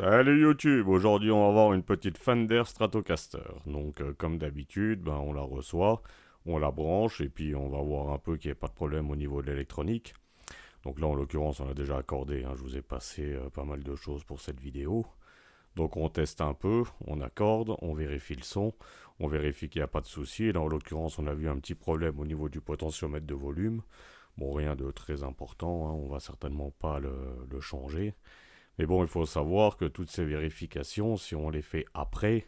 Salut YouTube, aujourd'hui on va voir une petite Fender Stratocaster. Donc comme d'habitude, on la reçoit, on la branche et puis on va voir un peu qu'il n'y ait pas de problème au niveau de l'électronique. Donc là en l'occurrence on a déjà accordé, je vous ai passé pas mal de choses pour cette vidéo. Donc on teste un peu, on accorde, on vérifie le son, on vérifie qu'il n'y a pas de souci. Et là en l'occurrence on a vu un petit problème au niveau du potentiomètre de volume. Bon, rien de très important, on va certainement pas le changer. Mais bon, il faut savoir que toutes ces vérifications, si on les fait après,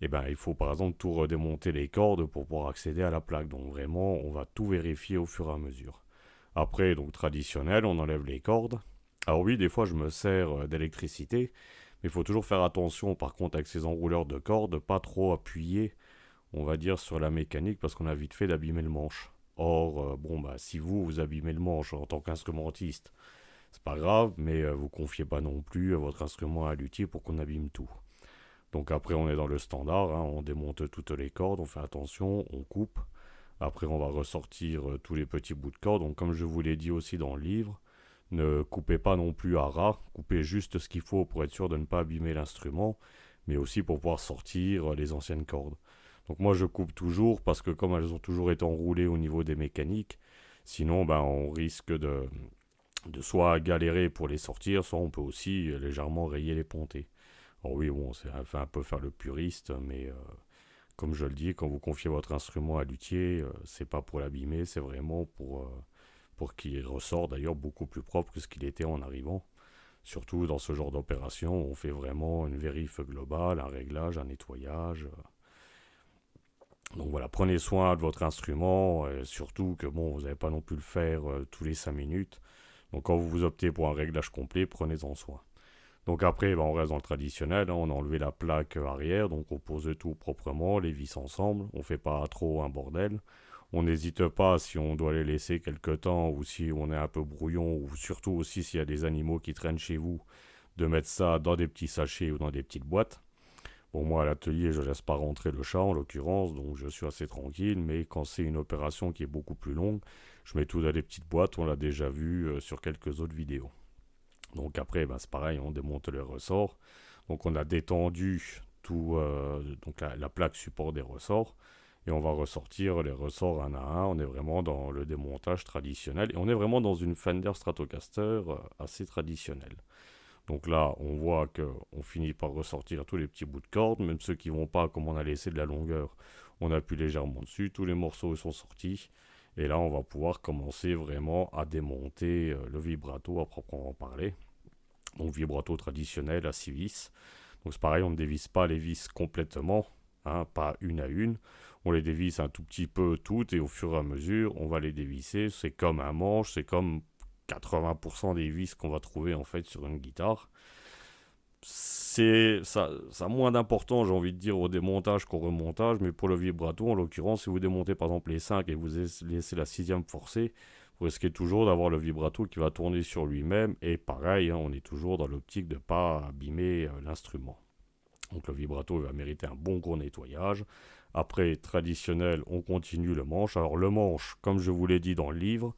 il faut par exemple tout redémonter les cordes pour pouvoir accéder à la plaque. Donc vraiment, on va tout vérifier au fur et à mesure. Après, donc traditionnel, on enlève les cordes. Alors oui, des fois je me sers d'électricité, mais il faut toujours faire attention par contre avec ces enrouleurs de cordes, pas trop appuyer, on va dire, sur la mécanique parce qu'on a vite fait d'abîmer le manche. Or, si vous abîmez le manche en tant qu'instrumentiste, c'est pas grave, mais vous confiez pas non plus votre instrument à luthier pour qu'on abîme tout. Donc après on est dans le standard, on démonte toutes les cordes, on fait attention, on coupe. Après on va ressortir tous les petits bouts de cordes. Donc comme je vous l'ai dit aussi dans le livre, ne coupez pas non plus à ras, coupez juste ce qu'il faut pour être sûr de ne pas abîmer l'instrument, mais aussi pour pouvoir sortir les anciennes cordes. Donc moi je coupe toujours parce que comme elles ont toujours été enroulées au niveau des mécaniques, sinon on risque de soit galérer pour les sortir, soit on peut aussi légèrement rayer les pontées. Alors oui, bon, c'est fait un peu faire le puriste, mais comme je le dis, quand vous confiez votre instrument à luthier, c'est pas pour l'abîmer, c'est vraiment pour qu'il ressort d'ailleurs beaucoup plus propre que ce qu'il était en arrivant. Surtout dans ce genre d'opération, on fait vraiment une vérif globale, un réglage, un nettoyage. Donc voilà, prenez soin de votre instrument, surtout que bon, vous n'allez pas non plus le faire tous les 5 minutes. Donc quand vous optez pour un réglage complet, prenez-en soin. Donc après, on reste dans le traditionnel, on a enlevé la plaque arrière, donc on pose tout proprement, les vis ensemble, on fait pas trop un bordel. On n'hésite pas si on doit les laisser quelque temps ou si on est un peu brouillon ou surtout aussi s'il y a des animaux qui traînent chez vous, de mettre ça dans des petits sachets ou dans des petites boîtes. Bon, moi à l'atelier, je laisse pas rentrer le chat en l'occurrence, donc je suis assez tranquille, mais quand c'est une opération qui est beaucoup plus longue, je mets tout dans des petites boîtes, on l'a déjà vu sur quelques autres vidéos. Donc après, c'est pareil, on démonte les ressorts. Donc on a détendu tout, donc la plaque support des ressorts. Et on va ressortir les ressorts un à un. On est vraiment dans le démontage traditionnel. Et on est vraiment dans une Fender Stratocaster assez traditionnelle. Donc là, on voit qu'on finit par ressortir tous les petits bouts de cordes, même ceux qui vont pas, comme on a laissé de la longueur, on appuie légèrement dessus, tous les morceaux sont sortis. Et là, on va pouvoir commencer vraiment à démonter le vibrato à proprement parler. Donc vibrato traditionnel à 6 vis. Donc c'est pareil, on ne dévisse pas les vis complètement, pas une à une. On les dévisse un tout petit peu toutes et au fur et à mesure, on va les dévisser. C'est comme un manche, c'est comme 80% des vis qu'on va trouver en fait sur une guitare. Ça a moins d'importance, j'ai envie de dire, au démontage qu'au remontage, mais pour le vibrato, en l'occurrence, si vous démontez par exemple les 5 et vous laissez la sixième forcée, vous risquez toujours d'avoir le vibrato qui va tourner sur lui-même, et pareil, on est toujours dans l'optique de ne pas abîmer l'instrument. Donc le vibrato va mériter un bon gros nettoyage. Après, traditionnel, on continue le manche. Alors le manche, comme je vous l'ai dit dans le livre,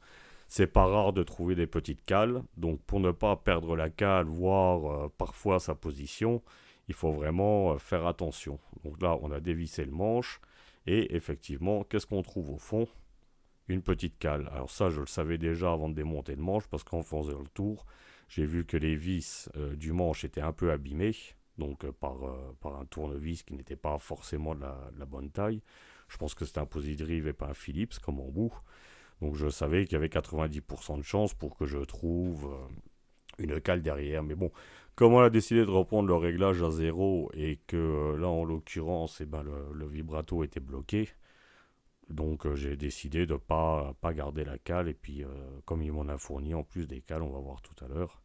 c'est pas rare de trouver des petites cales. Donc pour ne pas perdre la cale, voire parfois sa position, il faut vraiment faire attention. Donc là, on a dévissé le manche. Et effectivement, qu'est-ce qu'on trouve au fond? Une petite cale. Alors ça, je le savais déjà avant de démonter le manche, parce qu'en faisant le tour, j'ai vu que les vis du manche étaient un peu abîmées, donc par un tournevis qui n'était pas forcément de la bonne taille. Je pense que c'était un Posidrive et pas un Philips comme embout. Donc je savais qu'il y avait 90% de chance pour que je trouve une cale derrière. Mais bon, comme on a décidé de reprendre le réglage à zéro et que là en l'occurrence le vibrato était bloqué, donc j'ai décidé de pas garder la cale et puis comme il m'en a fourni en plus des cales, on va voir tout à l'heure,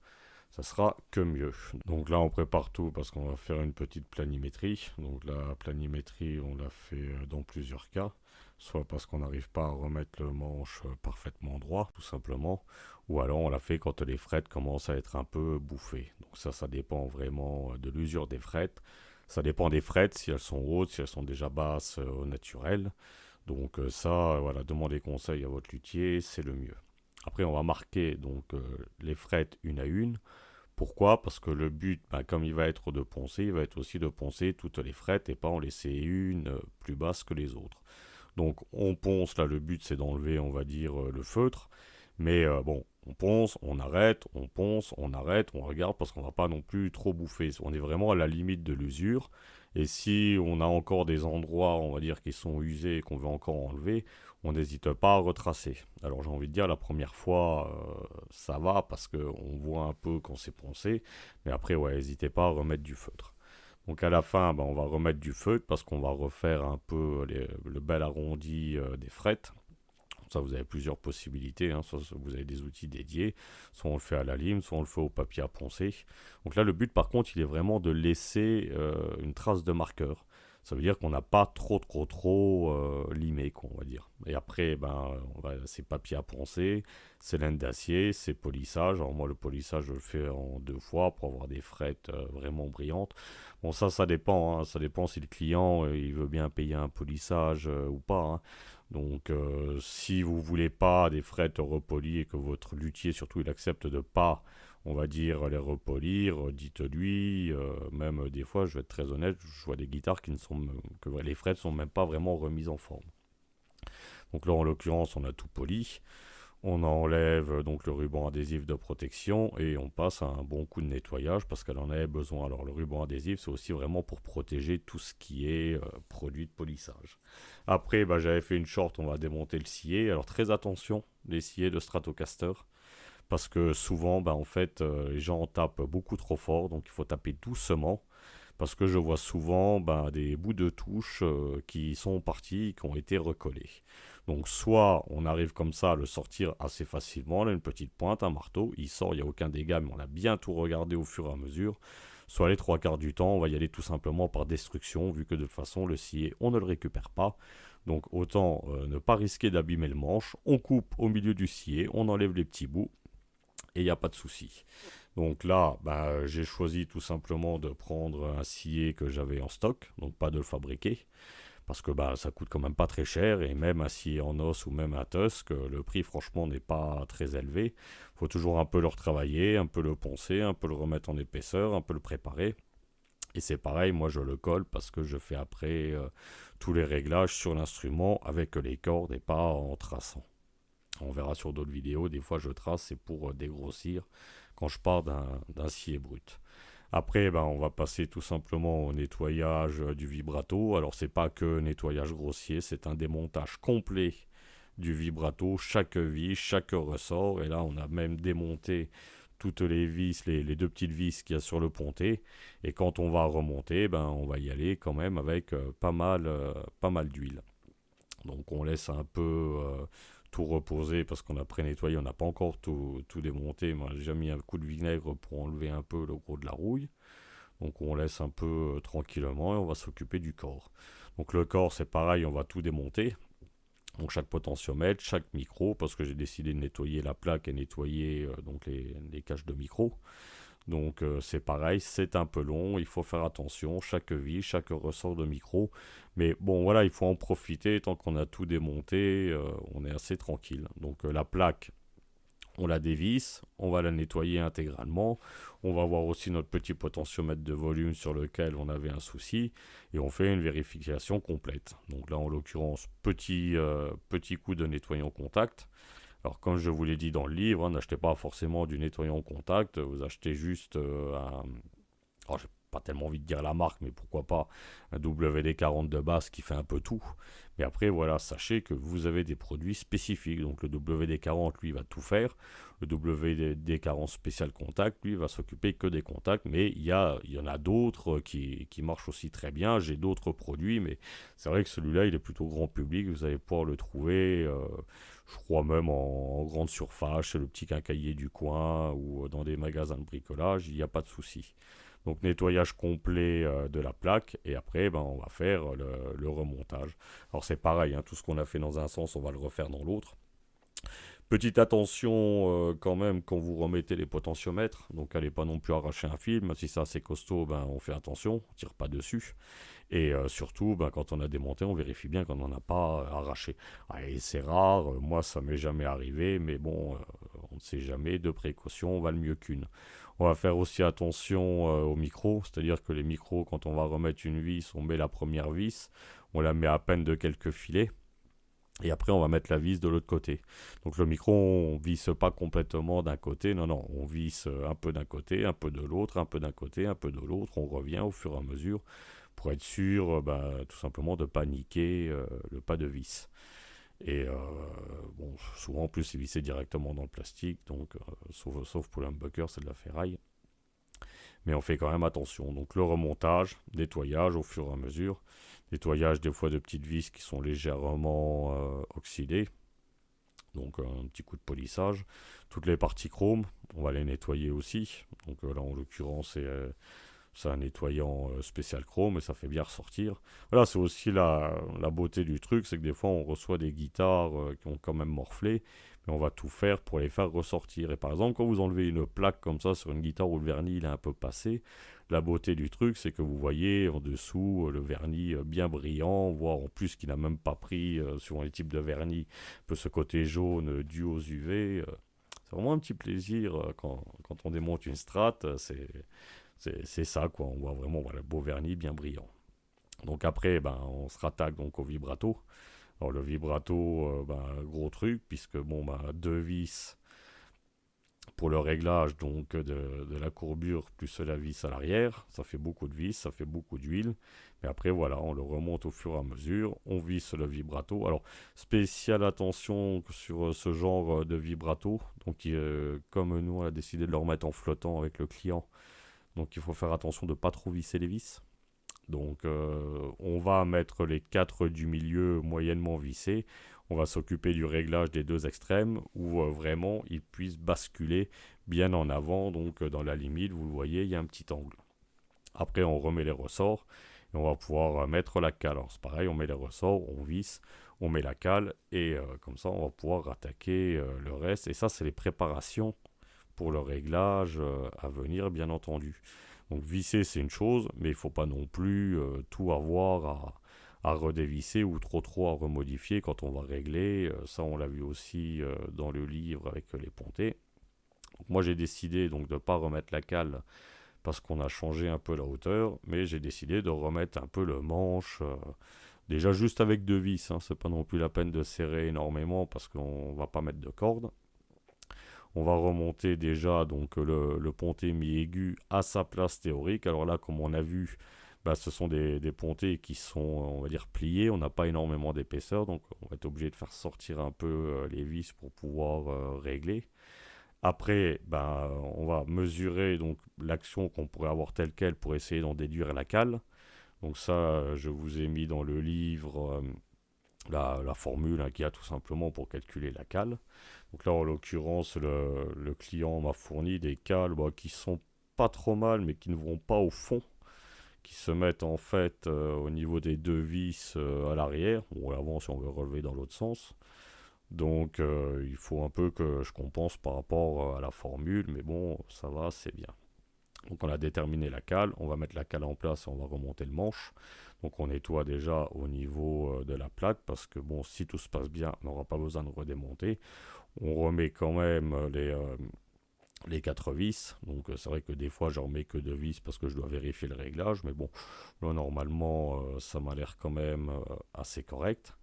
ça sera que mieux. Donc là on prépare tout parce qu'on va faire une petite planimétrie. Donc la planimétrie on l'a fait dans plusieurs cas, soit parce qu'on n'arrive pas à remettre le manche parfaitement droit tout simplement, ou alors on l'a fait quand les frettes commencent à être un peu bouffées. Donc ça dépend vraiment de l'usure des frettes. Ça dépend des frettes, si elles sont hautes, si elles sont déjà basses au naturel. Donc voilà, demandez conseil à votre luthier, c'est le mieux. Après, on va marquer donc les frettes une à une Pourquoi? Parce que le but, comme il va être de poncer, il va être aussi de poncer toutes les frettes et pas en laisser une plus basse que les autres. Donc on ponce, là le but c'est d'enlever on va dire le feutre, mais bon, on ponce, on arrête, on ponce, on arrête, on regarde parce qu'on va pas non plus trop bouffer. On est vraiment à la limite de l'usure, et si on a encore des endroits on va dire qui sont usés et qu'on veut encore enlever, on n'hésite pas à retracer. Alors j'ai envie de dire la première fois ça va parce qu'on voit un peu quand c'est poncé, mais après ouais, n'hésitez pas à remettre du feutre. Donc à la fin, on va remettre du feutre parce qu'on va refaire un peu le bel arrondi des frettes. Ça, vous avez plusieurs possibilités, hein. Soit vous avez des outils dédiés, soit on le fait à la lime, soit on le fait au papier à poncer. Donc là, le but par contre, il est vraiment de laisser une trace de marqueur. Ça veut dire qu'on n'a pas trop limé, quoi, on va dire. Et après, c'est papier à poncer, c'est laine d'acier, c'est polissage. Alors moi, le polissage, je le fais en 2 fois pour avoir des frettes vraiment brillantes. Bon, ça dépend, hein. Ça dépend si le client il veut bien payer un polissage ou pas, hein. Donc, si vous voulez pas des frettes repolies et que votre luthier, surtout, il accepte de pas, on va dire, les repolir, dites-lui. Même des fois, je vais être très honnête, je vois des guitares que les frettes sont même pas vraiment remises en forme. Donc là, en l'occurrence, on a tout poli. On enlève donc le ruban adhésif de protection et on passe à un bon coup de nettoyage parce qu'elle en avait besoin. Alors le ruban adhésif, c'est aussi vraiment pour protéger tout ce qui est produit de polissage. Après, j'avais fait une short, on va démonter le scié. Alors très attention, les sciés de Stratocaster, parce que souvent, en fait, les gens tapent beaucoup trop fort, donc il faut taper doucement. Parce que je vois souvent des bouts de touche qui sont partis, qui ont été recollés. Donc soit on arrive comme ça à le sortir assez facilement, là une petite pointe, un marteau, il sort, il n'y a aucun dégât, mais on a bien tout regardé au fur et à mesure. Soit les 3 quarts du temps, on va y aller tout simplement par destruction, vu que de toute façon le scié, on ne le récupère pas. Donc autant ne pas risquer d'abîmer le manche, on coupe au milieu du scié, on enlève les petits bouts, et il n'y a pas de souci. Donc là, j'ai choisi tout simplement de prendre un scié que j'avais en stock, donc pas de le fabriquer, parce que ça coûte quand même pas très cher, et même un scié en os ou même un Tusk, le prix franchement n'est pas très élevé. Il faut toujours un peu le retravailler, un peu le poncer, un peu le remettre en épaisseur, un peu le préparer. Et c'est pareil, moi je le colle parce que je fais après tous les réglages sur l'instrument avec les cordes et pas en traçant. On verra sur d'autres vidéos, des fois je trace, c'est pour dégrossir quand je pars d'un scié brut. Après, on va passer tout simplement au nettoyage du vibrato. Alors, c'est pas que nettoyage grossier, c'est un démontage complet du vibrato, chaque vis, chaque ressort. Et là, on a même démonté toutes les vis, les 2 petites vis qu'il y a sur le pontet. Et quand on va remonter, on va y aller quand même avec pas mal d'huile. Donc, on laisse un peu tout reposer parce qu'on a pré-nettoyé, on n'a pas encore tout démonté. Moi, j'ai déjà mis un coup de vinaigre pour enlever un peu le gros de la rouille. Donc on laisse un peu tranquillement et on va s'occuper du corps. Donc le corps c'est pareil, on va tout démonter. Donc chaque potentiomètre, chaque micro, parce que j'ai décidé de nettoyer la plaque et nettoyer donc les caches de micro. Donc c'est pareil, c'est un peu long, il faut faire attention, chaque vis, chaque ressort de micro. Mais bon voilà, il faut en profiter, tant qu'on a tout démonté, on est assez tranquille. Donc la plaque, on la dévisse, on va la nettoyer intégralement. On va voir aussi notre petit potentiomètre de volume sur lequel on avait un souci et on fait une vérification complète. Donc là, en l'occurrence, petit coup de nettoyant contact. Alors, comme je vous l'ai dit dans le livre, n'achetez pas forcément du nettoyant contact, vous achetez juste un. Alors, j'ai pas tellement envie de dire la marque, mais pourquoi pas un WD-40 de base qui fait un peu tout. Mais après, voilà, sachez que vous avez des produits spécifiques. Donc le WD-40, lui, va tout faire. Le WD-40 spécial contact, lui, va s'occuper que des contacts. Mais il y en a d'autres qui marchent aussi très bien. J'ai d'autres produits, mais c'est vrai que celui-là, il est plutôt grand public. Vous allez pouvoir le trouver, je crois même en grande surface, chez le petit quincaillier du coin ou dans des magasins de bricolage. Il n'y a pas de souci. Donc nettoyage complet de la plaque et après on va faire le remontage. Alors c'est pareil, hein, tout ce qu'on a fait dans un sens on va le refaire dans l'autre. Petite attention quand même quand vous remettez les potentiomètres, donc allez pas non plus arracher un fil, même si c'est assez costaud, on fait attention, on tire pas dessus. Et surtout, quand on a démonté, on vérifie bien qu'on n'en a pas arraché. Et c'est rare, moi ça m'est jamais arrivé, mais bon, on ne sait jamais, de précaution, on va le mieux qu'une. On va faire aussi attention aux micros, c'est-à-dire que les micros, quand on va remettre une vis, on met la première vis, on la met à peine de quelques filets, et après on va mettre la vis de l'autre côté. Donc le micro, on visse pas complètement d'un côté, non, non, on visse un peu d'un côté, un peu de l'autre, un peu d'un côté, un peu de l'autre, on revient au fur et à mesure pour être sûr tout simplement de paniquer le pas de vis. Et bon, souvent en plus c'est vissé directement dans le plastique, donc sauf pour l'humbucker, c'est de la ferraille. Mais on fait quand même attention. Donc le remontage, nettoyage au fur et à mesure. Nettoyage des fois de petites vis qui sont légèrement oxydées. Donc un petit coup de polissage. Toutes les parties chrome, on va les nettoyer aussi. Donc là en l'occurrence c'est un nettoyant spécial chrome et ça fait bien ressortir. Voilà, c'est aussi la beauté du truc, c'est que des fois on reçoit des guitares qui ont quand même morflé, mais on va tout faire pour les faire ressortir. Et par exemple, quand vous enlevez une plaque comme ça sur une guitare où le vernis il est un peu passé, la beauté du truc, c'est que vous voyez en dessous le vernis bien brillant, voire en plus qu'il n'a même pas pris, suivant les types de vernis, un peu ce côté jaune dû aux UV. C'est vraiment un petit plaisir quand on démonte une Strat, c'est ça, quoi. On voit vraiment le beau vernis bien brillant. Donc après, on se rattaque donc au vibrato. Alors le vibrato, gros truc, puisque deux vis pour le réglage donc de la courbure plus la vis à l'arrière. Ça fait beaucoup de vis, ça fait beaucoup d'huile. Mais après, voilà, on le remonte au fur et à mesure. On visse le vibrato. Alors, spéciale attention sur ce genre de vibrato. Donc, comme nous, on a décidé de le remettre en flottant avec le client. Donc il faut faire attention de ne pas trop visser les vis. Donc on va mettre les 4 du milieu moyennement vissés. On va s'occuper du réglage des deux extrêmes où vraiment ils puissent basculer bien en avant. Donc dans la limite, vous le voyez, il y a un petit angle. Après on remet les ressorts et on va pouvoir mettre la cale. Alors c'est pareil, on met les ressorts, on visse, on met la cale et comme ça on va pouvoir attaquer le reste. Et ça c'est les préparations pour le réglage à venir, bien entendu. Donc visser, c'est une chose, mais il ne faut pas non plus tout avoir à redévisser ou trop à remodifier quand on va régler. Ça, on l'a vu aussi dans le livre avec les pontées. Donc moi, j'ai décidé donc de ne pas remettre la cale parce qu'on a changé un peu la hauteur, mais j'ai décidé de remettre un peu le manche. Déjà juste avec deux vis, hein, c'est pas non plus la peine de serrer énormément parce qu'on va pas mettre de corde. On va remonter déjà donc le ponté mi-aigu à sa place théorique. Alors là, comme on a vu, ce sont des pontés qui sont, on va dire, pliés. On n'a pas énormément d'épaisseur, donc on va être obligé de faire sortir un peu les vis pour pouvoir régler. Après, on va mesurer donc l'action qu'on pourrait avoir telle quelle pour essayer d'en déduire la cale. Donc ça, je vous ai mis dans le livre la formule qu'il y a tout simplement pour calculer la cale. Donc là, en l'occurrence, le client m'a fourni des cales qui sont pas trop mal, mais qui ne vont pas au fond, qui se mettent en fait au niveau des deux vis à l'arrière, ou à l'avant si on veut relever dans l'autre sens. Donc il faut un peu que je compense par rapport à la formule, mais bon, ça va, c'est bien. Donc on a déterminé la cale, on va mettre la cale en place et on va remonter le manche. Donc on nettoie déjà au niveau de la plaque parce que bon, si tout se passe bien, on n'aura pas besoin de redémonter. On remet quand même les 4 vis. Donc c'est vrai que des fois j'en remets que 2 vis parce que je dois vérifier le réglage. Mais bon, là normalement ça m'a l'air quand même assez correct.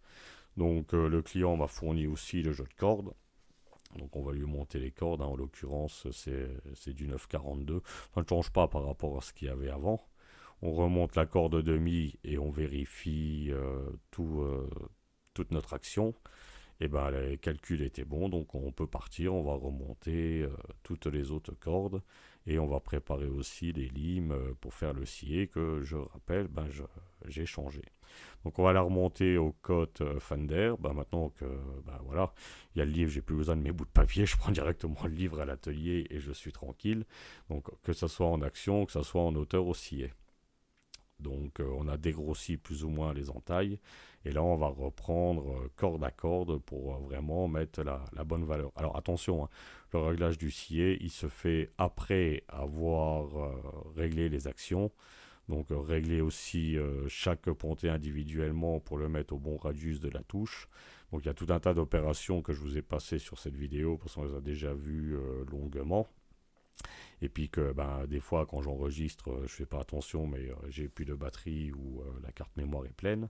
Donc le client m'a fourni aussi le jeu de cordes. Donc on va lui monter les cordes, hein. En l'occurrence c'est du 9,42. Ça ne change pas par rapport à ce qu'il y avait avant. On remonte la corde demi et on vérifie toute notre action. Et les calculs étaient bons, donc on peut partir, on va remonter toutes les autres cordes et on va préparer aussi les limes pour faire le scié que je rappelle, j'ai changé. Donc on va la remonter aux côtes Fender. Maintenant que voilà, il y a le livre, j'ai plus besoin de mes bouts de papier, je prends directement le livre à l'atelier et je suis tranquille. Donc que ça soit en action, que ça soit en hauteur au scié. Donc on a dégrossi plus ou moins les entailles. Et là on va reprendre corde à corde pour vraiment mettre la bonne valeur. Alors attention, hein, le réglage du scié, il se fait après avoir réglé les actions. Donc régler aussi chaque ponté individuellement pour le mettre au bon radius de la touche. Donc il y a tout un tas d'opérations que je vous ai passées sur cette vidéo parce qu'on les a déjà vues longuement. Et puis que des fois quand j'enregistre, je fais pas attention, mais j'ai plus de batterie ou la carte mémoire est pleine.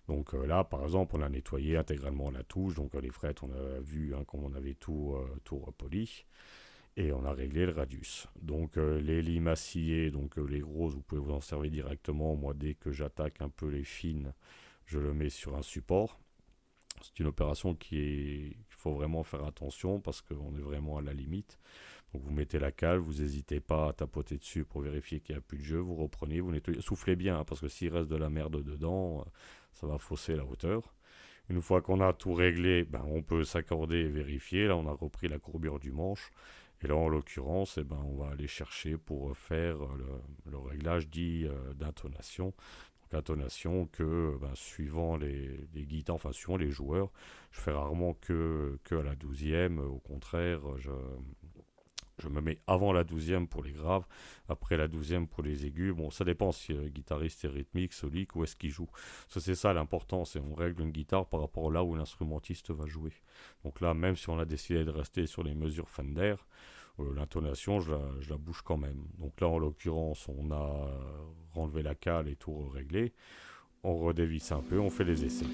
Donc là, par exemple, on a nettoyé intégralement la touche, donc les frettes, on a vu comme on avait tout repoli, et on a réglé le radius. Donc les limes aciées, donc les grosses, vous pouvez vous en servir directement. Moi, dès que j'attaque un peu les fines, je le mets sur un support. C'est une opération qu'il faut vraiment faire attention parce qu'on est vraiment à la limite. Donc vous mettez la cale, vous n'hésitez pas à tapoter dessus pour vérifier qu'il n'y a plus de jeu, vous reprenez, vous nettoyez, soufflez bien, parce que s'il reste de la merde dedans, ça va fausser la hauteur. Une fois qu'on a tout réglé, on peut s'accorder et vérifier. Là, on a repris la courbure du manche. Et là, en l'occurrence, on va aller chercher pour faire le réglage dit d'intonation. Donc, intonation que, suivant les guitares, enfin, suivant les joueurs, je fais rarement que à la 12e. Au contraire, je me mets avant la 12e pour les graves, après la 12e pour les aigus. Bon, ça dépend si le guitariste est rythmique, solique, où est-ce qu'il joue. Ça, c'est ça l'important, c'est on règle une guitare par rapport là où l'instrumentiste va jouer. Donc là, même si on a décidé de rester sur les mesures Fender, l'intonation, je la bouge quand même. Donc là, en l'occurrence, on a renlevé la cale et tout réglé. On redévisse un peu, on fait les essais.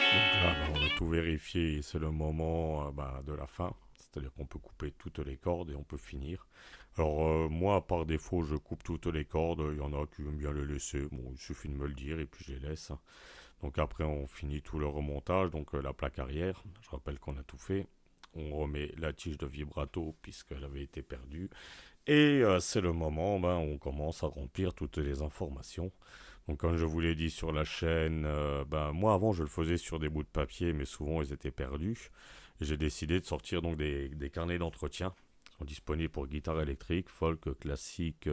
Donc là, on a tout vérifié et c'est le moment de la fin. C'est-à-dire qu'on peut couper toutes les cordes et on peut finir. Alors moi, par défaut, je coupe toutes les cordes. Il y en a qui aiment bien les laisser. Bon, il suffit de me le dire et puis je les laisse. Donc après, on finit tout le remontage. Donc la plaque arrière, je rappelle qu'on a tout fait. On remet la tige de vibrato puisqu'elle avait été perdue. Et c'est le moment, on commence à remplir toutes les informations. Donc comme je vous l'ai dit sur la chaîne, moi avant je le faisais sur des bouts de papier, mais souvent ils étaient perdus. Et j'ai décidé de sortir donc des carnets d'entretien. Ils sont disponibles pour guitare électrique, folk, classique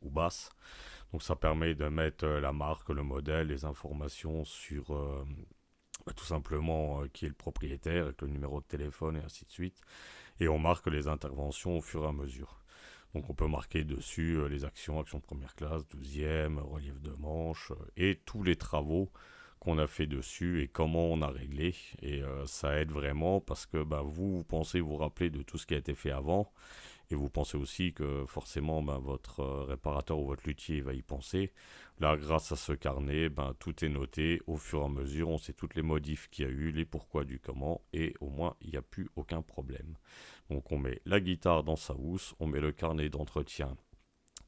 ou basse. Donc ça permet de mettre la marque, le modèle, les informations sur tout simplement qui est le propriétaire, avec le numéro de téléphone et ainsi de suite. Et on marque les interventions au fur et à mesure. Donc on peut marquer dessus les actions, actions de première classe, 12e, relief de manche, et tous les travaux qu'on a fait dessus et comment on a réglé. Et ça aide vraiment parce que vous pensez vous rappeler de tout ce qui a été fait avant. Et vous pensez aussi que forcément votre réparateur ou votre luthier va y penser. Là, grâce à ce carnet, tout est noté au fur et à mesure. On sait toutes les modifs qu'il y a eu, les pourquoi du comment, et au moins il n'y a plus aucun problème. Donc on met la guitare dans sa housse, on met le carnet d'entretien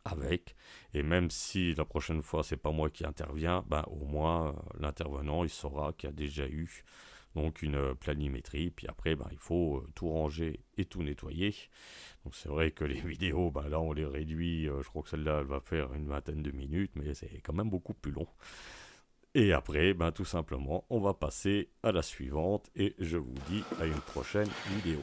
avec, et même si la prochaine fois c'est pas moi qui interviens, au moins l'intervenant il saura qu'il y a déjà eu donc une planimétrie, puis après il faut tout ranger et tout nettoyer. Donc c'est vrai que les vidéos, là on les réduit, je crois que celle-là elle va faire une vingtaine de minutes, mais c'est quand même beaucoup plus long. Et après, tout simplement, on va passer à la suivante, et je vous dis à une prochaine vidéo.